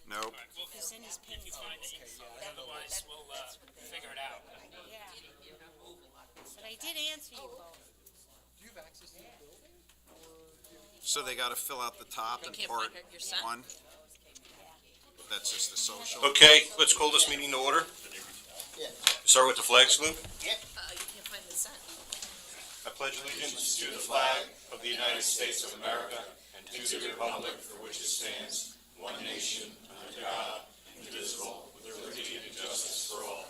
Nope. Because then he's paying taxes. Otherwise, we'll figure it out. Yeah. But I did answer you both. Do you have access to the building? So they got to fill out the top and can't part find your son? one. That's just the social. Okay, let's call this meeting to order. Start with the flag salute. You can't find the son. I pledge allegiance to the flag of the United States of America and to the republic for which it stands, one nation, under God, indivisible, with liberty and justice for all.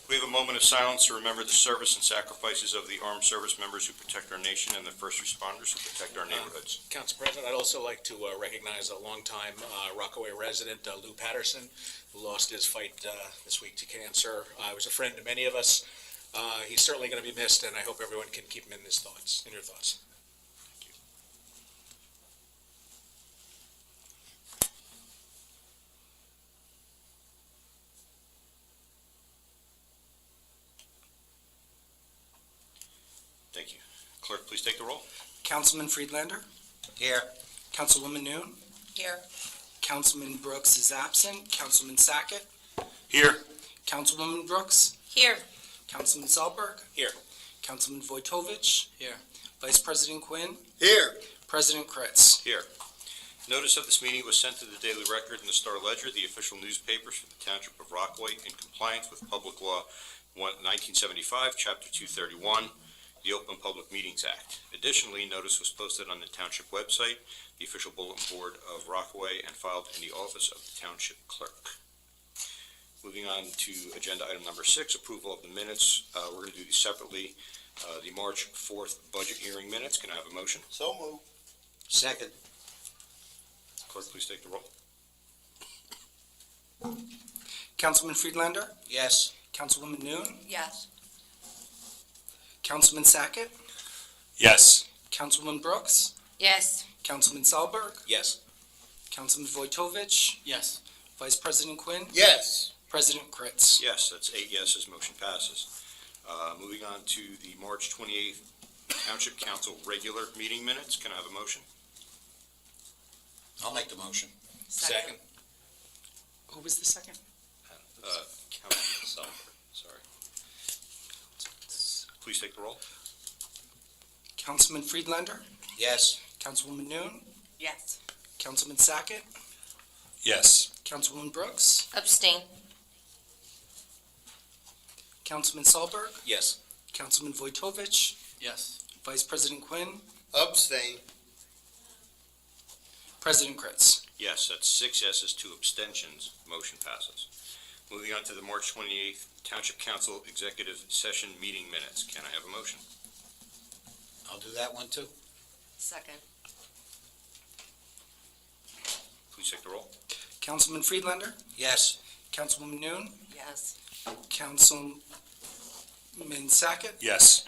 We have a moment of silence to remember the service and sacrifices of the armed service members who protect our nation and the first responders who protect our neighborhoods. Council President, I'd also like to recognize a longtime Rockaway resident, Lou Patterson, who lost his fight this week to cancer. He was a friend to many of us. He's certainly going to be missed, and I hope everyone can keep him in your thoughts. Thank you. Clerk, please take the roll. Councilman Friedlander. Here. Councilwoman Noon. Here. Councilman Brooks is absent. Councilman Sackett. Here. Councilwoman Brooks. Here. Councilman Selberg. Here. Councilman Wojtovich. Here. Vice President Quinn. Here. President Kritz. Here. Notice of this meeting was sent to the Daily Record and the Star Ledger, the official newspapers for the Township of Rockaway, in compliance with Public Law 1975, Chapter 231, the Open Public Meetings Act. Additionally, notice was posted on the Township website, the official bulletin board of Rockaway, and filed in the office of the Township Clerk. Moving on to agenda item number 6, approval of the minutes. We're going to do these separately. The March 4th budget hearing minutes. Can I have a motion? So moved. Second. Clerk, please take the roll. Councilman Friedlander. Yes. Councilwoman Noon. Yes. Councilman Sackett. Yes. Councilwoman Brooks. Yes. Councilman Selberg. Yes. Councilman Wojtovich. Yes. Vice President Quinn. Yes. President Kritz. Yes, that's 8 yeses, motion passes. Moving on to the March 28th Township Council regular meeting minutes. Can I have a motion? I'll make the motion. Second. Who was the second? Councilman Selber, sorry. Please take the roll. Councilman Friedlander. Yes. Councilwoman Noon. Yes. Councilman Sackett. Yes. Councilwoman Brooks. Abstain. Councilman Selberg. Yes. Councilman Wojtovich. Yes. Vice President Quinn. Abstain. President Kritz. Yes, that's 6 yeses, 2 abstentions, motion passes. Moving on to the March 28th Township Council Executive Session meeting minutes. Can I have a motion? I'll do that one too. Second. Please take the roll. Councilman Friedlander. Yes. Councilwoman Noon. Yes. Councilman Sackett. Yes.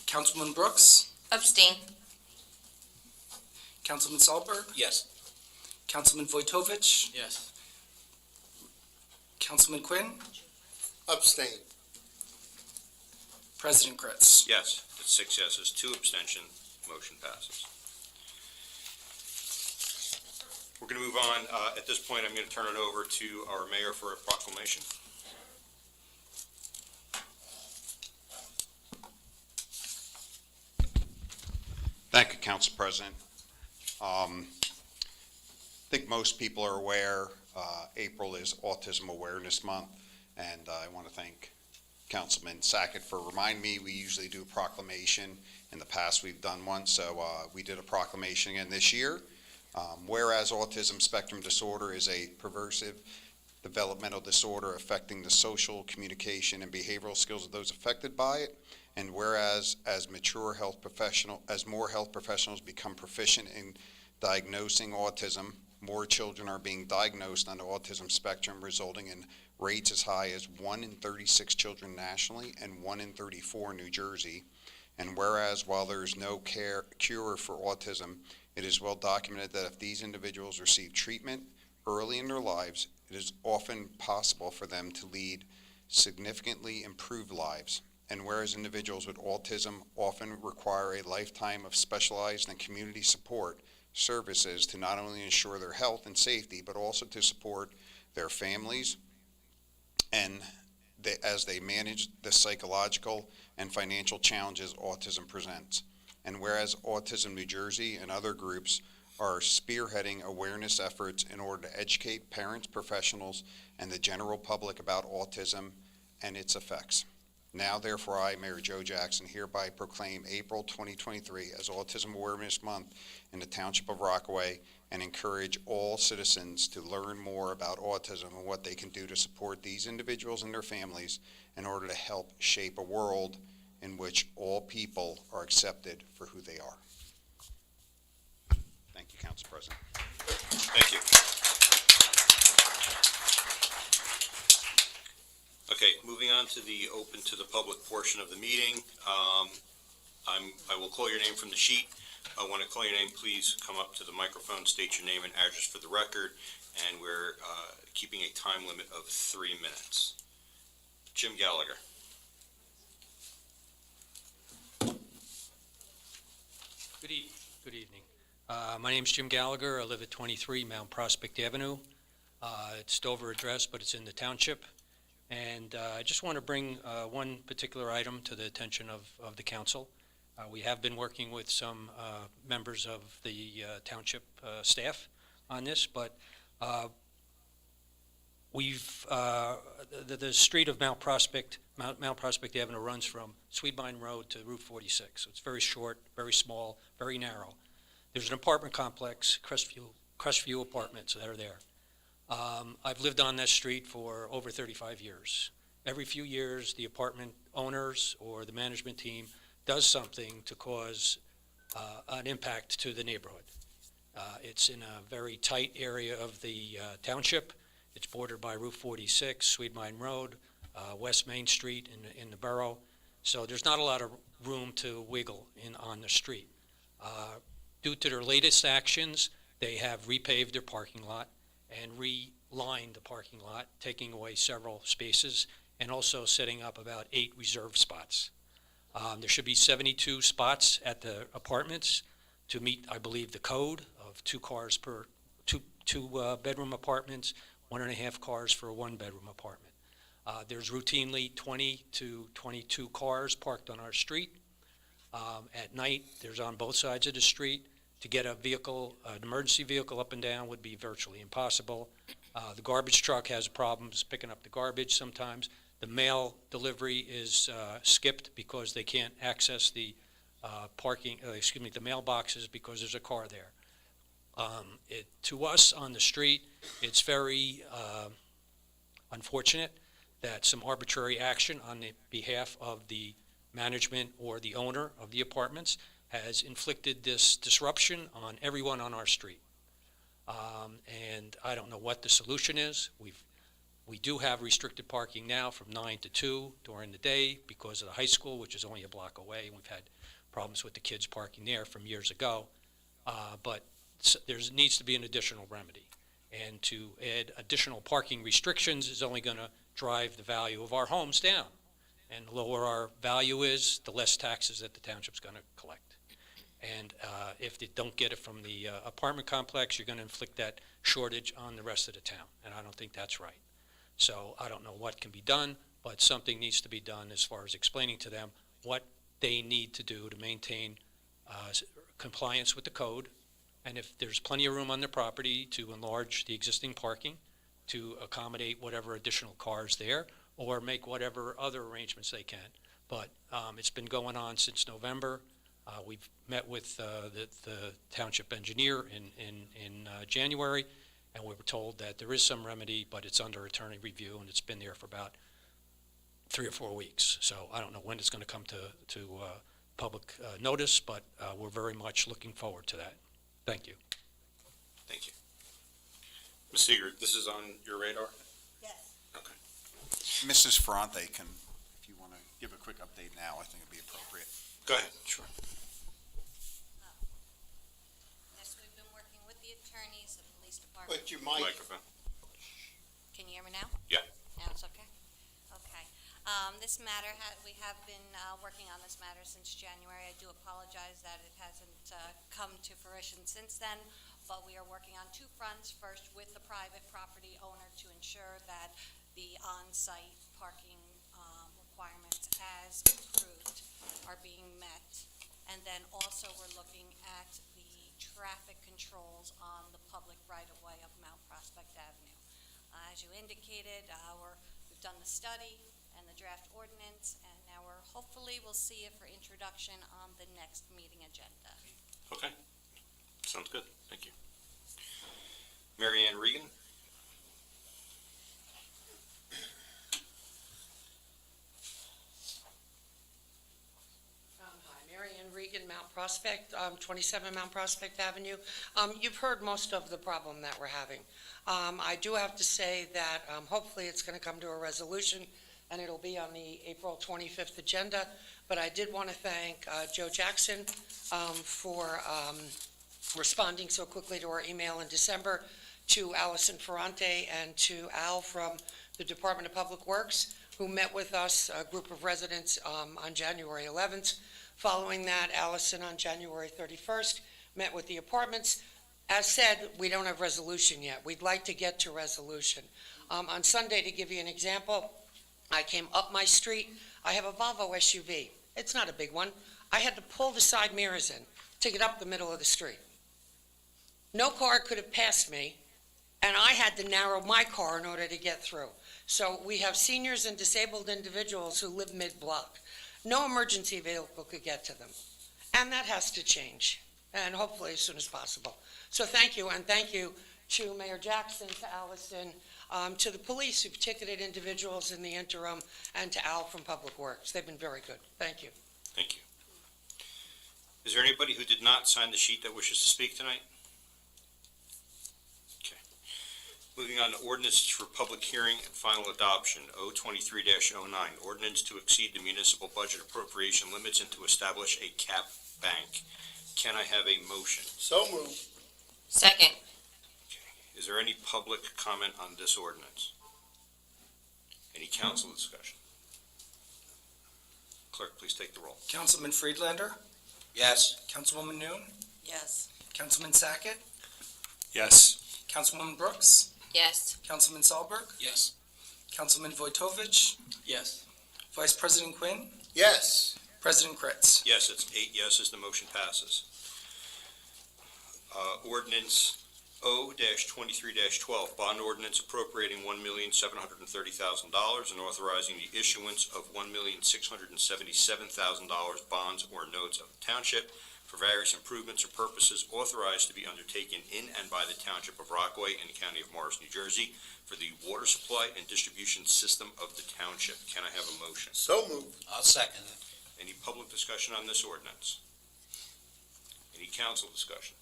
Councilwoman Brooks. Abstain. Councilman Selberg. Yes. Councilman Wojtovich. Yes. Councilman Quinn. Abstain. President Kritz. Yes, that's 6 yeses, 2 abstentions, motion passes. We're going to move on. At this point, I'm going to turn it over to our mayor for a proclamation. Thank you, Council President. I think most people are aware April is Autism Awareness Month, and I want to thank Councilman Sackett for reminding me. We usually do a proclamation. In the past, we've done one, so we did a proclamation again this year. Whereas autism spectrum disorder is a pervasive developmental disorder affecting the social, communication, and behavioral skills of those affected by it, and whereas as more health professionals become proficient in diagnosing autism, more children are being diagnosed on the autism spectrum, resulting in rates as high as 1 in 36 children nationally and 1 in 34 in New Jersey. And whereas while there is no cure for autism, it is well documented that if these individuals receive treatment early in their lives, it is often possible for them to lead significantly improved lives. and whereas individuals with autism often require a lifetime of specialized and community support services to not only ensure their health and safety, but also to support their families and as they manage the psychological and financial challenges autism presents. And whereas Autism New Jersey and other groups are spearheading awareness efforts in order to educate parents, professionals, and the general public about autism and its effects. Now, therefore, I, Mayor Joe Jackson, hereby proclaim April 2023 as Autism Awareness Month in the Township of Rockaway and encourage all citizens to learn more about autism and what they can do to support these individuals and their families in order to help shape a world in which all people are accepted for who they are. Thank you, Council President. Thank you. Okay, moving on to the open to the public portion of the meeting. I will call your name from the sheet. When I call your name, please come up to the microphone, state your name and address for the record, and we're keeping a time limit of 3 minutes. Jim Gallagher. Good evening. My name's Jim Gallagher. I live at 23 Mount Prospect Avenue. It's Dover address, but it's in the township. And I just want to bring one particular item to the attention of the council. We have been working with some members of the township staff on this, but the street of Mount Prospect Avenue runs from Sweetbine Road to Route 46. So it's very short, very small, very narrow. There's an apartment complex, Crestview Apartments, that are there. I've lived on that street for over 35 years. Every few years, the apartment owners or the management team does something to cause an impact to the neighborhood. It's in a very tight area of the township. It's bordered by Route 46, Sweetbine Road, West Main Street in the borough. So there's not a lot of room to wiggle on the street. Due to their latest actions, they have repaved their parking lot and relined the parking lot, taking away several spaces and also setting up about 8 reserved spots. There should be 72 spots at the apartments to meet, I believe, the code of 2 cars per two bedroom apartments, 1.5 cars for a 1-bedroom apartment. There's routinely 20 to 22 cars parked on our street. At night, there's on both sides of the street. To get a vehicle, an emergency vehicle up and down would be virtually impossible. The garbage truck has problems picking up the garbage sometimes. The mail delivery is skipped because they can't access the the mailboxes because there's a car there. To us on the street, it's very unfortunate that some arbitrary action on the behalf of the management or the owner of the apartments has inflicted this disruption on everyone on our street. And I don't know what the solution is. We do have restricted parking now from 9 to 2 during the day because of the high school, which is only a block away. And we've had problems with the kids parking there from years ago. But there needs to be an additional remedy. And to add additional parking restrictions is only going to drive the value of our homes down. And the lower our value is, the less taxes that the township's going to collect. And if they don't get it from the apartment complex, you're going to inflict that shortage on the rest of the town. And I don't think that's right. So I don't know what can be done, but something needs to be done as far as explaining to them what they need to do to maintain compliance with the code. And if there's plenty of room on their property to enlarge the existing parking, to accommodate whatever additional cars there, or make whatever other arrangements they can. But it's been going on since November. We've met with the township engineer in January, and we were told that there is some remedy, but it's under attorney review, and it's been there for about 3 or 4 weeks. So I don't know when it's going to come to public notice, but we're very much looking forward to that. Thank you. Thank you. Ms. Seeger, this is on your radar? Yes. Okay. Mrs. Ferrante can, if you want to give a quick update now, I think it'd be appropriate. Go ahead. Sure. Yes, we've been working with the attorneys, the police department. But you might, Microphone. Can you hear me now? Yeah. Now it's okay? Okay. This matter, we have been working on this matter since January. I do apologize that it hasn't come to fruition since then, but we are working on two fronts. First, with the private property owner to ensure that the on-site parking requirements as approved are being met. And then also we're looking at the traffic controls on the public right-of-way of Mount Prospect Avenue. As you indicated, we've done the study and the draft ordinance, and now hopefully we'll see it for introduction on the next meeting agenda. Okay, sounds good, thank you. Mary Ann Regan? Hi, Mary Ann Regan, Mount Prospect, 27 Mount Prospect Avenue. You've heard most of the problem that we're having. I do have to say that hopefully it's going to come to a resolution, and it'll be on the April 25th agenda. But I did want to thank Joe Jackson for responding so quickly to our email in December, to Allison Ferrante and to Al from the Department of Public Works, who met with us, a group of residents, on January 11th. Following that, Allison on January 31st met with the apartments. As said, we don't have resolution yet. We'd like to get to resolution. On Sunday, to give you an example, I came up my street. I have a Volvo SUV. It's not a big one. I had to pull the side mirrors in to get up the middle of the street. No car could have passed me, and I had to narrow my car in order to get through. So we have seniors and disabled individuals who live mid-block. No emergency vehicle could get to them. And that has to change, and hopefully as soon as possible. So thank you, and thank you to Mayor Jackson, to Allison, to the police who've ticketed individuals in the interim, and to Al from Public Works. They've been very good. Thank you. Thank you. Is there anybody who did not sign the sheet that wishes to speak tonight? Okay. Moving on to ordinances for public hearing and final adoption, O23-09, ordinance to exceed the municipal budget appropriation limits and to establish a cap bank. Can I have a motion? So moved. Second. Is there any public comment on this ordinance? Any council discussion? Clerk, please take the roll. Councilman Friedlander, Yes. Councilwoman Noon, Yes. Councilman Sackett, Yes. Councilwoman Brooks, Yes. Councilman Sahlberg, Yes. Councilman Vojtovich, Yes. Vice President Quinn, Yes. President Kretz. Yes, it's 8 yeses, the motion passes. Ordinance O-23-12, bond ordinance appropriating $1,730,000 and authorizing the issuance of $1,677,000 bonds or notes of the township for various improvements or purposes authorized to be undertaken in and by the Township of Rockaway and the County of Morris, New Jersey, for the water supply and distribution system of the township. Can I have a motion? So moved. I'll second it. Any public discussion on this ordinance? Any council discussion?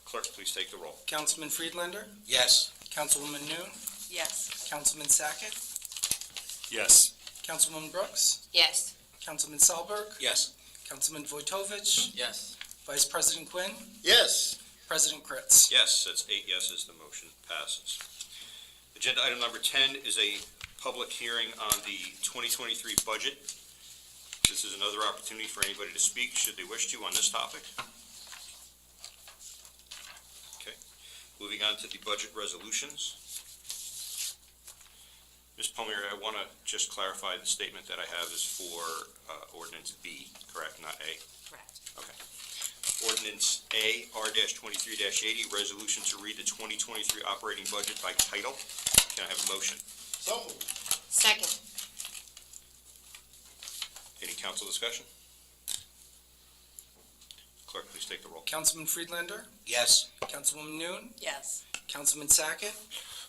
Clerk, please take the roll. Councilman Friedlander, Yes. Councilwoman Noon, Yes. Councilman Sackett, Yes. Councilwoman Brooks, Yes. Councilman Sahlberg, Yes. Councilman Vojtovich, Yes. Vice President Quinn, Yes. President Kretz. Yes, that's 8 yeses, the motion passes. Agenda item number 10 is a public hearing on the 2023 budget. This is another opportunity for anybody to speak, should they wish to, on this topic. Okay, moving on to the budget resolutions. Ms. Palmieri, I want to just clarify the statement that I have is for ordinance B, correct, not A? Correct. Okay. Ordinance A, R-23-80, resolution to read the 2023 operating budget by title. Can I have a motion? So moved. Second. Any council discussion? Clerk, please take the roll. Councilman Friedlander, Yes. Councilwoman Noon, Yes. Councilman Sackett,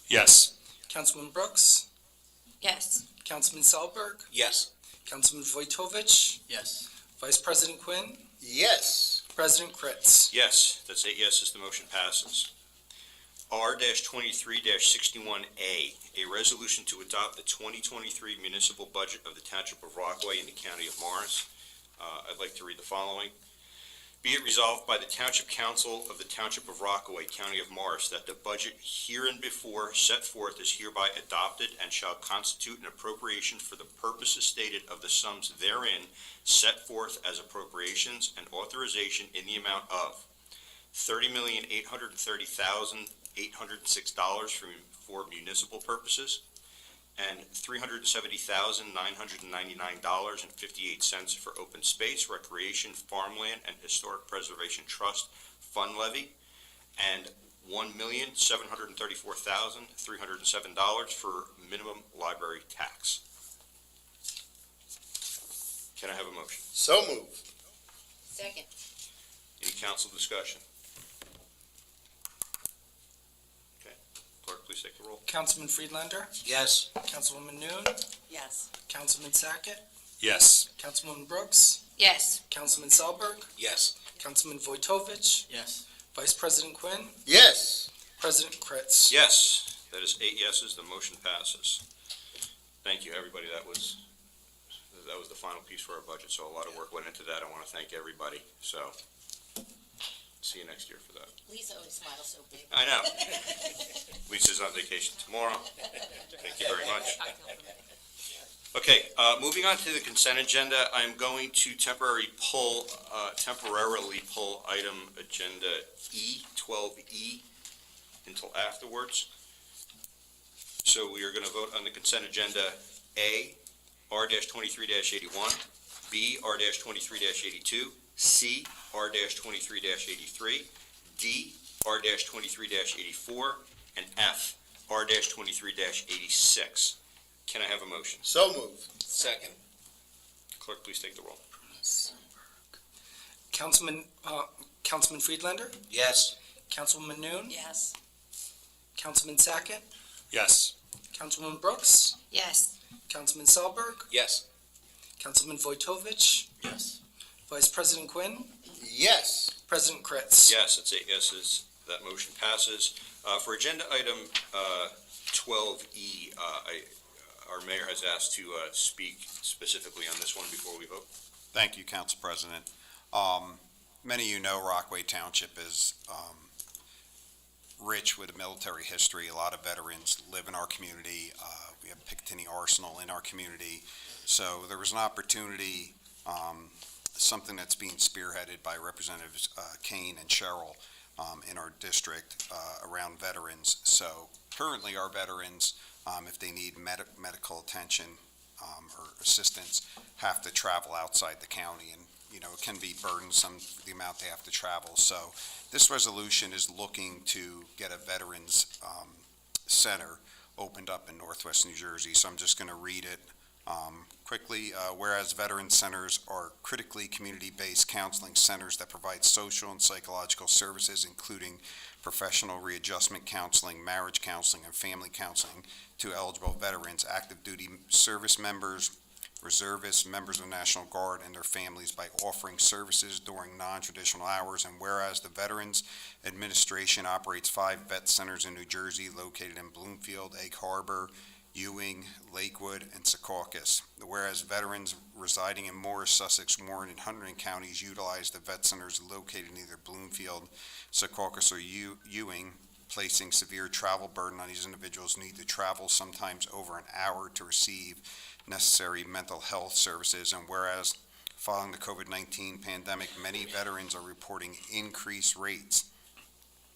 Yes. Councilwoman Brooks, Yes. Councilman Sahlberg, Yes. Councilman Vojtovich, Yes. Vice President Quinn, Yes. President Kretz. Yes, that's 8 yeses, the motion passes. R-23-61A, a resolution to adopt the 2023 municipal budget of the Township of Rockaway in the County of Morris. I'd like to read the following. Be it resolved by the Township Council of the Township of Rockaway, County of Morris, that the budget hereinbefore set forth is hereby adopted and shall constitute an appropriation for the purposes stated of the sums therein set forth as appropriations and authorization in the amount of $30,830,806 for municipal purposes and $370,999.58 for open space, recreation, farmland, and historic preservation trust fund levy, and $1,734,307 for minimum library tax. Can I have a motion? So moved. Second. Any council discussion? Okay, clerk, please take the roll. Councilman Friedlander, Yes. Councilwoman Noon, Yes. Councilman Sackett, Yes. Councilwoman Brooks, Yes. Councilman Selberg, Yes. Councilman Vojtovich, Yes. Vice President Quinn, Yes. President Kritz. Yes, that is 8 yeses, the motion passes. Thank you, everybody, that was the final piece for our budget, so a lot of work went into that. I want to thank everybody, so see you next year for that. Lisa always smiles so big. I know. Lisa's on vacation tomorrow. Thank you very much. Okay, moving on to the consent agenda, I'm going to temporarily pull item agenda E, 12E, until afterwards. So we are going to vote on the consent agenda A, R-23-81, B, R-23-82, C, R-23-83, D, R-23-84, and F, R-23-86. Can I have a motion? So moved. Second. Clerk, please take the roll. Councilman Friedlander, Yes. Councilwoman Noon, Yes. Councilman Sackett, Yes. Councilwoman Brooks, Yes. Councilman Selberg, Yes. Councilman Vojtovich, Yes. Vice President Quinn, Yes. President Kritz. Yes, it's 8 yeses. That motion passes. For agenda item 12E, our mayor has asked to speak specifically on this one before we vote. Thank you, Council President. Many of you know Rockaway Township is rich with a military history. A lot of veterans live in our community. We have Picatinny Arsenal in our community. So there was an opportunity, something that's being spearheaded by Representatives Kane and Sherrill in our district around veterans. So currently our veterans, if they need medical attention or assistance, have to travel outside the county, and it can be burdensome the amount they have to travel. So this resolution is looking to get a veterans center opened up in Northwest New Jersey. So I'm just going to read it quickly. Whereas veteran centers are critically community-based counseling centers that provide social and psychological services, including professional readjustment counseling, marriage counseling, and family counseling to eligible veterans, active duty service members, reservists, members of the National Guard, and their families by offering services during non-traditional hours. And whereas the Veterans Administration operates 5 vet centers in New Jersey located in Bloomfield, Egg Harbor, Ewing, Lakewood, and Secaucus. Whereas veterans residing in Morris, Sussex, Warren, and Hunterdon counties utilize the vet centers located in either Bloomfield, Secaucus, or Ewing, placing severe travel burden on these individuals who need to travel sometimes over an hour to receive necessary mental health services. And whereas following the COVID-19 pandemic, many veterans are reporting increased rates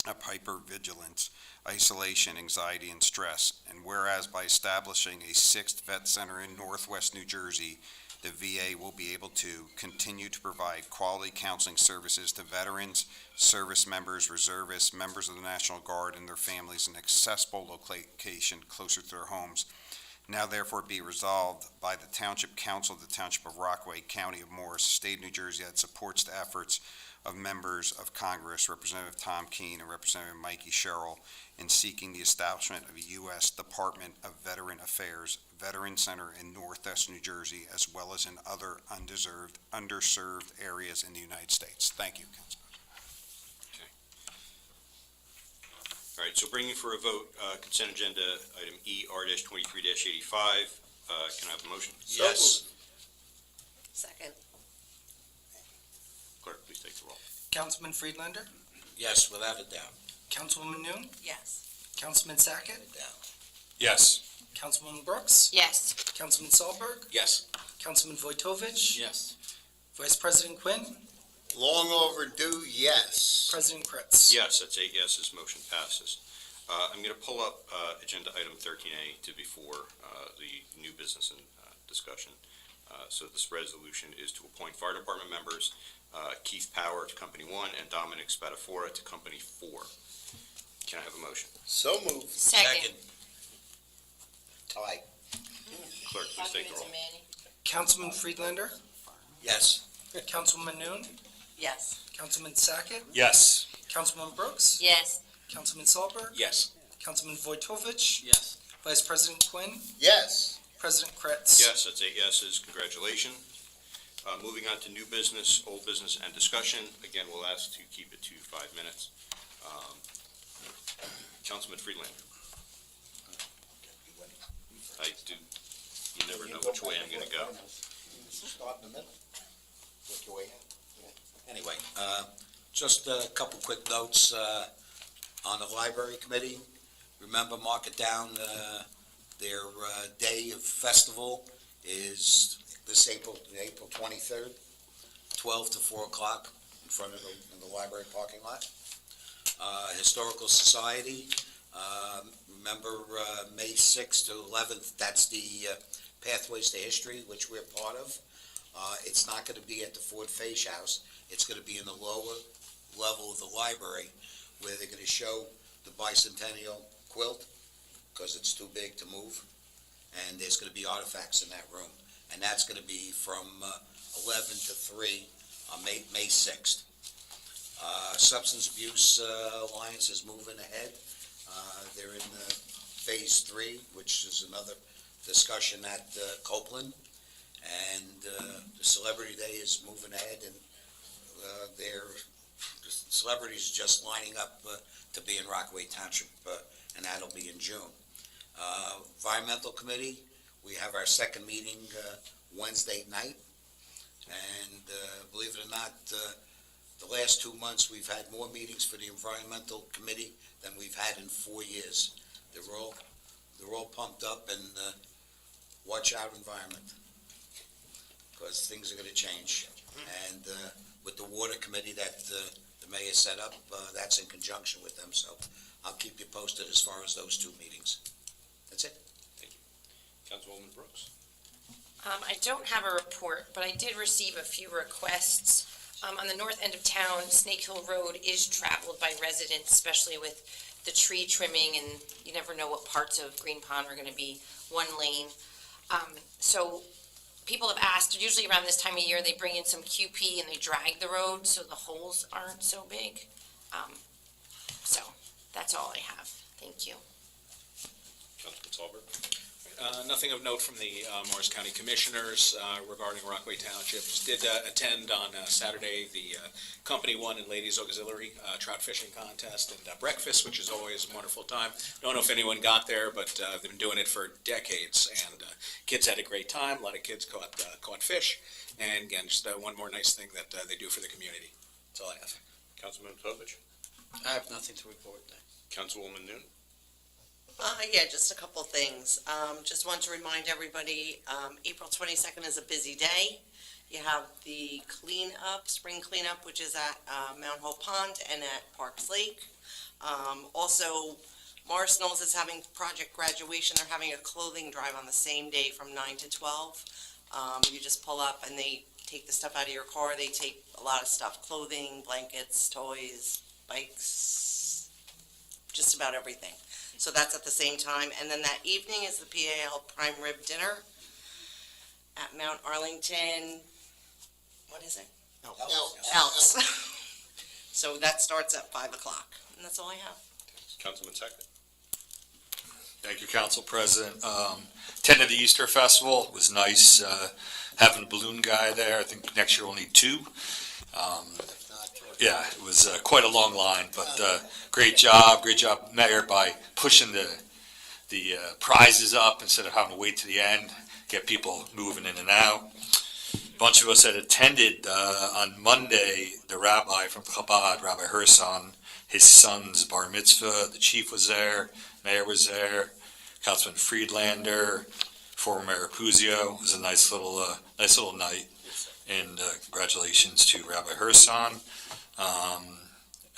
of hypervigilance, isolation, anxiety, and stress. And whereas by establishing a 6th vet center in Northwest New Jersey, the VA will be able to continue to provide quality counseling services to veterans, service members, reservists, members of the National Guard, and their families in an accessible location closer to their homes. Now therefore be resolved by the Township Council of the Township of Rockaway, County of Morris, State of New Jersey, that supports the efforts of members of Congress, Representative Tom Keene and Representative Mikey Sherrill, in seeking the establishment of a U.S. Department of Veteran Affairs Veteran Center in Northwest New Jersey, as well as in other underserved areas in the United States. Thank you, Council President. All right, so bringing for a vote, consent agenda item E, R-23-85. Can I have a motion? Yes. Second. Clerk, please take the roll. Councilman Friedlander, Yes, without a doubt. Councilwoman Noon, Yes. Councilman Sackett, Yes. Councilwoman Brooks, Yes. Councilman Sahlberg, Yes. Councilman Vojtovich, Yes. Vice President Quinn, Long overdue, yes. President Kretz. Yes, that's 8 yeses, motion passes. I'm going to pull up agenda item 13A to before the new business and discussion. So this resolution is to appoint fire department members, Keith Power to Company 1 and Dominic Spatafora to Company 4. Can I have a motion? So moved. Second. Aye. Clerk, please take the roll. Councilman Friedlander, Yes. Councilwoman Noon, Yes. Councilman Sackett, Yes. Councilwoman Brooks, Yes. Councilman Sahlberg, Yes. Councilman Vojtovich, Yes. Vice President Quinn, Yes. President Kretz. Yes, that's 8 yeses, congratulations. Moving on to new business, old business, and discussion. Again, we'll ask to keep it to 5 minutes. Councilman Freeland. I do, you never know which way I'm gonna go. Start in the middle. Work your way out. Anyway, just a couple quick notes on the library committee. Remember, mark it down, their day of festival is this April 23rd, 12 to 4 o'clock in front of the library parking lot. Historical Society, remember May 6th to 11th, that's the Pathways to History, which we're part of. It's not going to be at the Ford Face House. It's going to be in the lower level of the library where they're going to show the bicentennial quilt because it's too big to move. And there's going to be artifacts in that room. And that's going to be from 11 to 3 on May 6th. Substance Abuse Alliance is moving ahead. They're in phase 3, which is another discussion at Copeland. And the Celebrity Day is moving ahead, and the celebrities are just lining up to be in Rockaway Township, and that'll be in June. Environmental Committee, we have our second meeting Wednesday night, and believe it or not, the last 2 months, we've had more meetings for the Environmental Committee than we've had in 4 years. They're all pumped up, and watch out, environment, because things are going to change. And with the Water Committee that the mayor set up, that's in conjunction with them, so I'll keep you posted as far as those 2 meetings. That's it. Councilwoman Brooks. I don't have a report, but I did receive a few requests. On the north end of town, Snake Hill Road is traveled by residents, especially with the tree trimming, and you never know what parts of Green Pond are going to be one lane. So people have asked, usually around this time of year, they bring in some QP and they drag the road so the holes aren't so big. So that's all I have. Thank you. Councilman Sahlberg. Nothing of note from the Morris County Commissioners regarding Rockaway Township. Just did attend on Saturday the Company 1 and Ladies Auxiliary trout fishing contest and breakfast, which is always a wonderful time. Don't know if anyone got there, but they've been doing it for decades, and kids had a great time. A lot of kids caught fish, and again, just one more nice thing that they do for the community. That's all I have. Councilman Vojtovich. I have nothing to report. Councilwoman Noon. Yeah, just a couple things. Just want to remind everybody, April 22nd is a busy day. You have the cleanup, spring cleanup, which is at Mount Hope Pond and at Parks Lake. Also, Morris Knolls is having project graduation. They're having a clothing drive on the same day from 9 to 12. You just pull up and they take the stuff out of your car. They take a lot of stuff, clothing, blankets, toys, bikes, just about everything. So that's at the same time. And then that evening is the PAL Prime Rib Dinner at Mount Arlington, what is it? Alps. So that starts at 5 o'clock. And that's all I have. Councilman Sackett. Thank you, Council President. Attended the Easter Festival. It was nice having a balloon guy there. I think next year we'll need 2. Yeah, it was quite a long line, but great job, Mayor, by pushing the prizes up instead of having to wait to the end, get people moving in and out. bunch of us had attended on Monday, the rabbi from Chabad, Rabbi Herson, his son's bar mitzvah. The chief was there, mayor was there, Councilman Friedlander, former Mayor Puzio. It was a nice little night. And congratulations to Rabbi Herson. I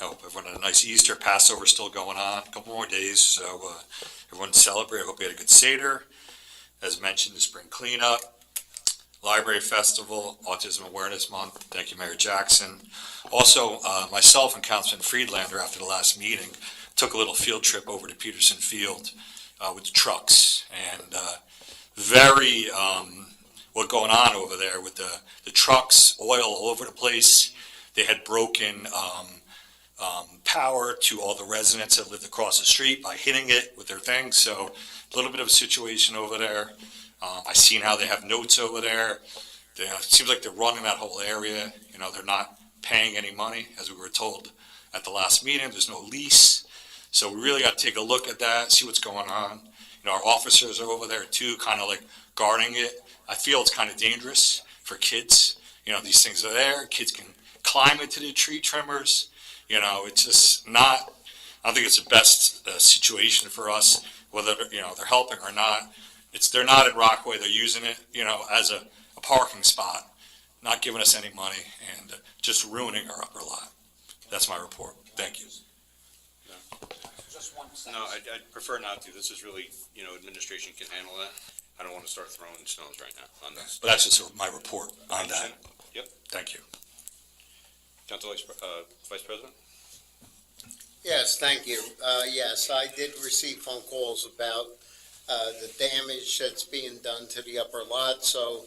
hope everyone had a nice Easter. Passover still going on, a couple more days, so everyone celebrate. I hope you had a good Seder. As mentioned, the spring cleanup, Library Festival, Autism Awareness Month. Thank you, Mayor Jackson. Also, myself and Councilman Friedlander, after the last meeting, took a little field trip over to Peterson Field with the trucks. And very, what's going on over there with the trucks, oil all over the place. They had broken power to all the residents that lived across the street by hitting it with their things. So a little bit of a situation over there. I've seen how they have notes over there. It seems like they're running that whole area. You know, they're not paying any money, as we were told at the last meeting. There's no lease. So we really got to take a look at that, see what's going on. You know, our officers are over there too, kind of like guarding it. I feel it's kind of dangerous for kids. You know, these things are there. Kids can climb into the tree trimmers. You know, it's just not, I don't think it's the best situation for us, whether, you know, they're helping or not. They're not in Rockaway. They're using it, you know, as a parking spot, not giving us any money and just ruining our upper lot. That's my report. Thank you. Just one No, I'd prefer not to. This is really, you know, administration can handle that. I don't want to start throwing stones right now on this. But that's just my report on that. Yep. Thank you. Council Vice President? Yes, thank you. Yes, I did receive phone calls about the damage that's being done to the upper lot, so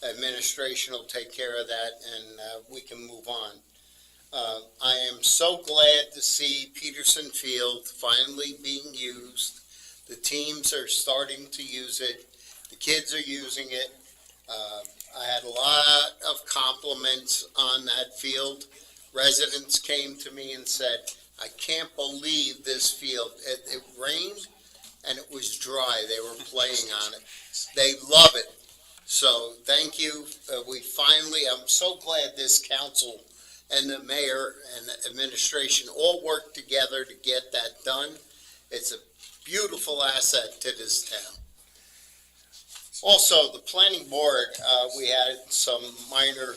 administration will take care of that and we can move on. I am so glad to see Peterson Field finally being used. The teams are starting to use it. The kids are using it. I had a lot of compliments on that field. Residents came to me and said, I can't believe this field. It rained and it was dry. They were playing on it. They love it. So thank you. I'm so glad this council and the mayor and the administration all worked together to get that done. It's a beautiful asset to this town. Also, the planning board, we had some minor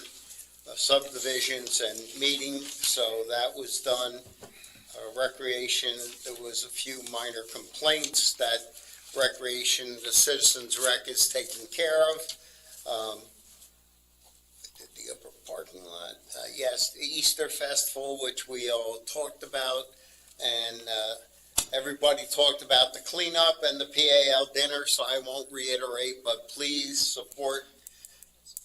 subdivisions and meetings, so that was done. Recreation, there was a few minor complaints that recreation, the citizens' rec is taken care of. The upper parking lot, yes, the Easter Festival, which we all talked about, and everybody talked about the cleanup and the PAL dinner, so I won't reiterate, but please support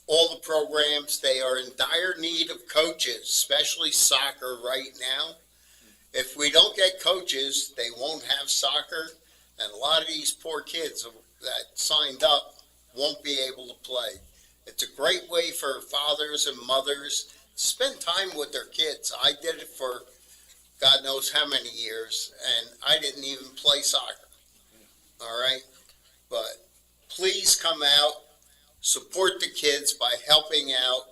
all the programs. They are in dire need of coaches, especially soccer right now. If we don't get coaches, they won't have soccer, and a lot of these poor kids that signed up won't be able to play. It's a great way for fathers and mothers to spend time with their kids. I did it for God knows how many years, and I didn't even play soccer. All right? But please come out, support the kids by helping out.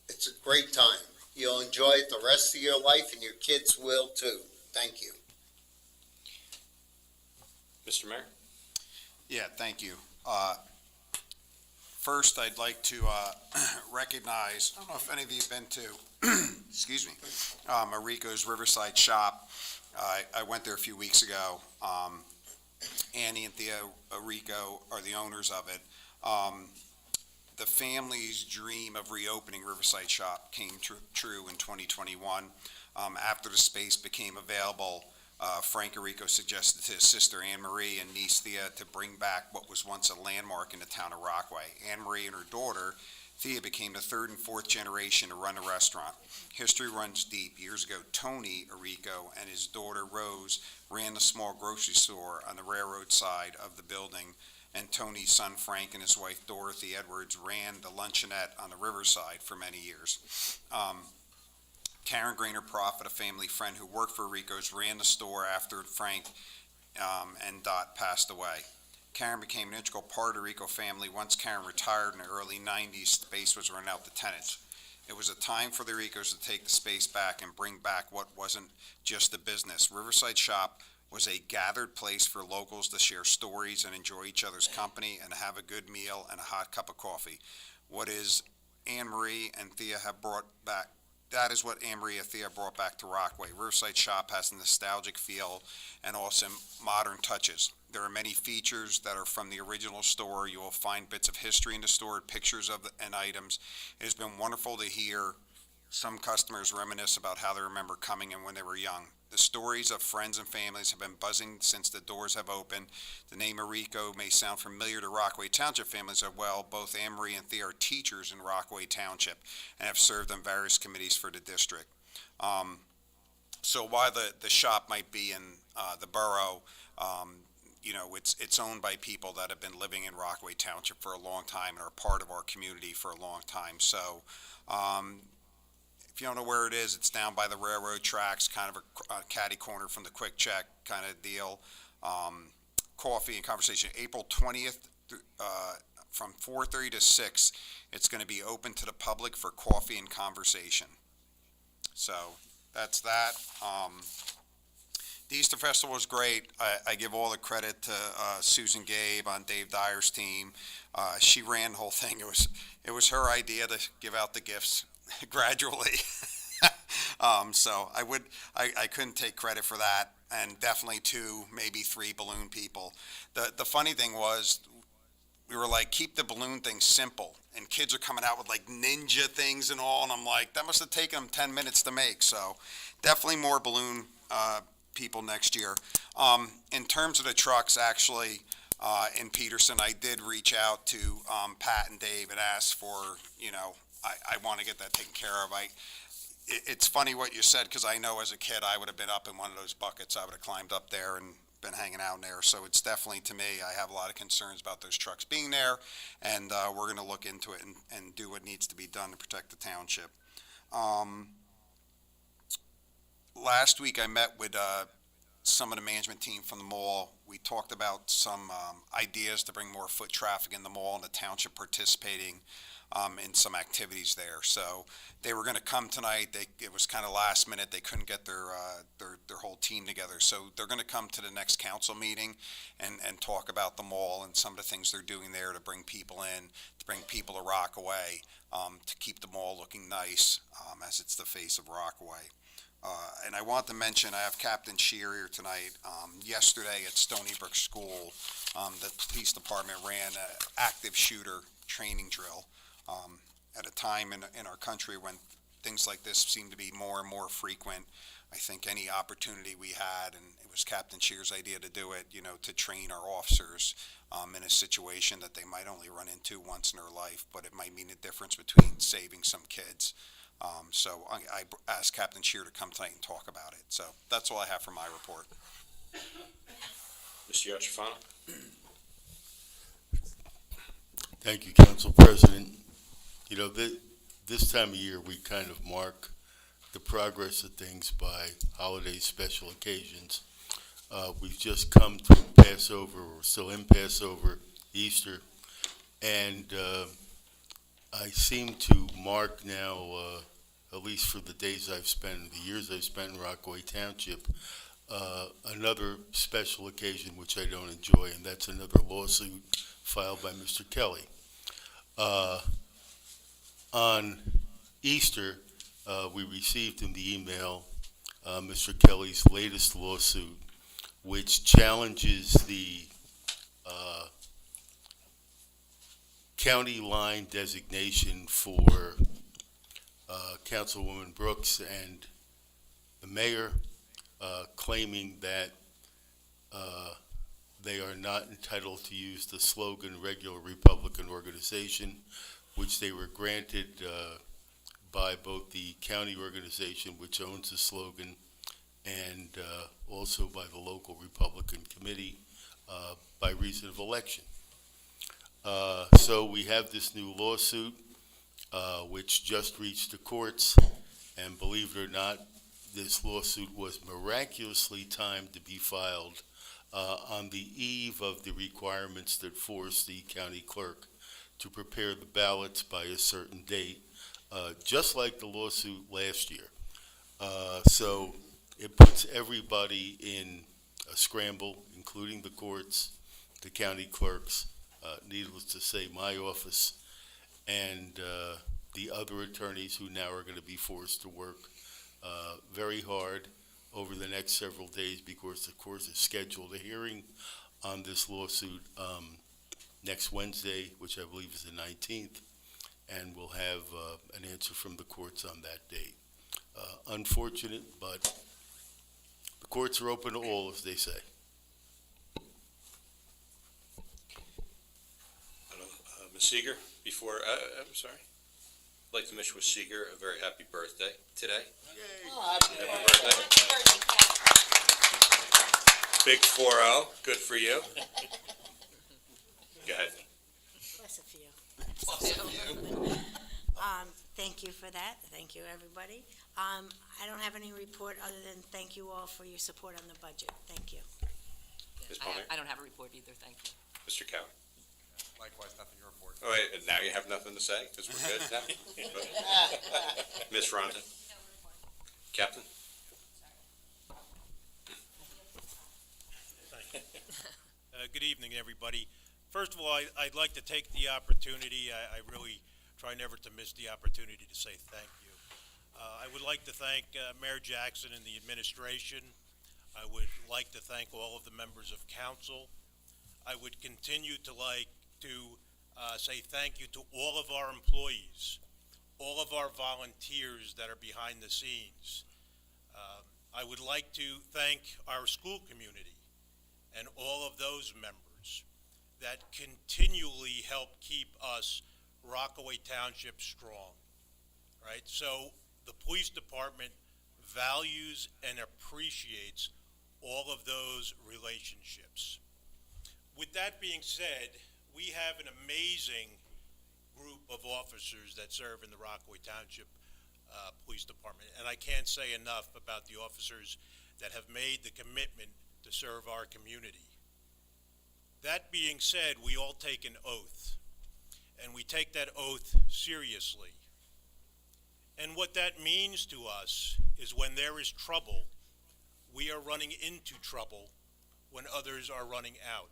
It's a great time. You'll enjoy it the rest of your life, and your kids will too. Thank you. Mr. Mayor? Yeah, thank you. First, I'd like to recognize, I don't know if any of you have been to, excuse me, Mariko's Riverside Shop. I went there a few weeks ago. Annie and Theo Rico are the owners of it. The family's dream of reopening Riverside Shop came true in 2021. After the space became available, Frank Arrico suggested to his sister Anne Marie and niece Thea to bring back what was once a landmark in the town of Rockaway. Anne Marie and her daughter Thea became the third and fourth generation to run the restaurant. History runs deep. Years ago, Tony Arrico and his daughter Rose ran the small grocery store on the railroad side of the building, and Tony's son Frank and his wife Dorothy Edwards ran the luncheonette on the riverside for many years. Karen Grainer Prophet, a family friend who worked for Rico's, ran the store after Frank and Dot passed away. Karen became an integral part of the Rico family. Once Karen retired in the early 90s, space was rented out to tenants. It was a time for the Ricos to take the space back and bring back what wasn't just a business. Riverside Shop was a gathered place for locals to share stories and enjoy each other's company and have a good meal and a hot cup of coffee. What is Anne Marie and Thea have brought back, that is what Anne Marie and Thea brought back to Rockaway. Riverside Shop has a nostalgic feel and also modern touches. There are many features that are from the original store. You will find bits of history in the store, pictures of and items. It has been wonderful to hear some customers reminisce about how they remember coming in when they were young. The stories of friends and families have been buzzing since the doors have opened. The name Rico may sound familiar to Rockaway Township families as well. Both Anne Marie and Thea are teachers in Rockaway Township and have served on various committees for the district. So while the shop might be in the borough, it's owned by people that have been living in Rockaway Township for a long time and are part of our community for a long time. So if you don't know where it is, it's down by the railroad tracks, kind of a catty corner from the Quick Check kind of deal. Coffee and conversation, April 20th from 4:30 to 6. It's going to be open to the public for coffee and conversation. So that's that. The Easter Festival was great. I give all the credit to Susan Gabe on Dave Dyer's team. She ran the whole thing. It was her idea to give out the gifts gradually. So I couldn't take credit for that, and definitely 2, maybe 3 balloon people. The funny thing was, we were like, keep the balloon thing simple, and kids are coming out with like ninja things and all, and I'm like, that must have taken them 10 minutes to make. So definitely more balloon people next year. In terms of the trucks, actually, in Peterson, I did reach out to Pat and Dave and ask for, I want to get that taken care of. It's funny what you said, because I know as a kid I would have been up in one of those buckets. I would have climbed up there and been hanging out in there. So it's definitely, to me, I have a lot of concerns about those trucks being there, and we're going to look into it and do what needs to be done to protect the township. Last week I met with some of the management team from the mall. We talked about some ideas to bring more foot traffic in the mall and the township participating in some activities there. So they were going to come tonight. It was kind of last minute. They couldn't get their whole team together. So they're going to come to the next council meeting and talk about the mall and some of the things they're doing there to bring people in, to bring people to Rockaway, to keep the mall looking nice as it's the face of Rockaway. And I want to mention, I have Captain Shear here tonight. Yesterday at Stony Brook School, the police department ran an active shooter training drill at a time in our country when things like this seem to be more and more frequent. I think any opportunity we had, and it was Captain Shear's idea to do it, to train our officers in a situation that they might only run into once in their life, but it might mean a difference between saving some kids. So I asked Captain Shear to come tonight and talk about it. So that's all I have for my report. Mr. Yachafano? Thank you, Council President. This time of year, we kind of mark the progress of things by holidays, special occasions. We've just come through Passover, we're still in Passover, Easter, and I seem to mark now, at least for the days I've spent, the years I've spent in Rockaway Township, another special occasion which I don't enjoy, and that's another lawsuit filed by Mr. Kelly. On Easter, we received in the email Mr. Kelly's latest lawsuit, which challenges the county line designation for Councilwoman Brooks and the mayor, claiming that they are not entitled to use the slogan "Regular Republican Organization," which they were granted by both the county organization, which owns the slogan, and also by the local Republican committee by reason of election. So we have this new lawsuit, which just reached the courts, and believe it or not, this lawsuit was miraculously timed to be filed on the eve of the requirements that force the county clerk to prepare the ballots by a certain date, just like the lawsuit last year. So it puts everybody in a scramble, including the courts, the county clerks, needless to say, my office, and the other attorneys who now are going to be forced to work very hard over the next several days because the court has scheduled a hearing on this lawsuit next Wednesday, which I believe is the 19th, and we'll have an answer from the courts on that date. Unfortunate, but the courts are open to all, as they say. Ms. Seeger, before, I'm sorry. I'd like to wish Ms. Seeger a very happy birthday today. Happy birthday. Big 4-0, good for you. Go ahead. Plus a few. Thank you for that. Thank you, everybody. I don't have any report other than thank you all for your support on the budget. Thank you. Ms. Palmer? I don't have a report either, thank you. Mr. Cowan? Likewise, nothing to report. Oh, wait, and now you have nothing to say, because we're good now? Ms. Rhonda? Captain? Good evening, everybody. First of all, I'd like to take the opportunity, I really try never to miss the opportunity to say thank you. I would like to thank Mayor Jackson and the administration. I would like to thank all of the members of council. I would continue to say thank you to all of our employees, all of our volunteers that are behind the scenes. I would like to thank our school community and all of those members that continually help keep us, Rockaway Township, strong, right? So the police department values and appreciates all of those relationships. With that being said, we have an amazing group of officers that serve in the Rockaway Township Police Department, and I can't say enough about the officers that have made the commitment to serve our community. That being said, we all take an oath, and we take that oath seriously. And what that means to us is when there is trouble, we are running into trouble when others are running out.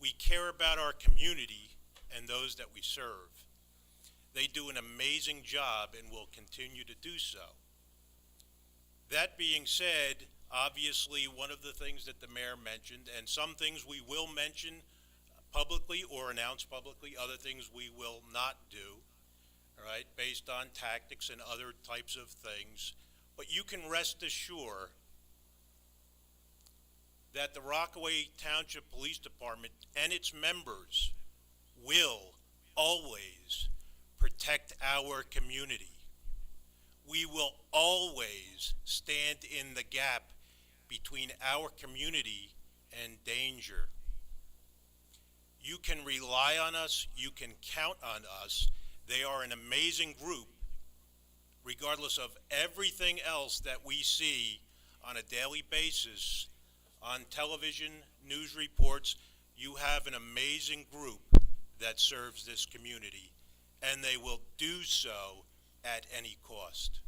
We care about our community and those that we serve. They do an amazing job and will continue to do so. That being said, obviously one of the things that the mayor mentioned, and some things we will mention publicly or announce publicly, other things we will not do, all right, based on tactics and other types of things. But you can rest assured that the Rockaway Township Police Department and its members will always protect our community. We will always stand in the gap between our community and danger. You can rely on us, you can count on us. They are an amazing group, regardless of everything else that we see on a daily basis on television, news reports. You have an amazing group that serves this community, and they will do so at any cost.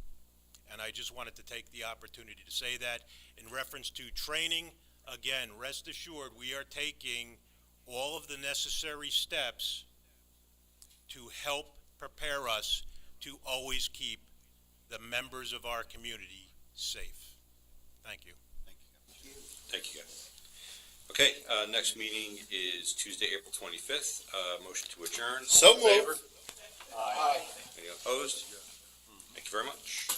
And I just wanted to take the opportunity to say that. In reference to training, again, rest assured we are taking all of the necessary steps to help prepare us to always keep the members of our community safe. Thank you. Thank you, guys. Okay, next meeting is Tuesday, April 25th. Motion to adjourn. So All in favor? moved. Any opposed? Thank you very much.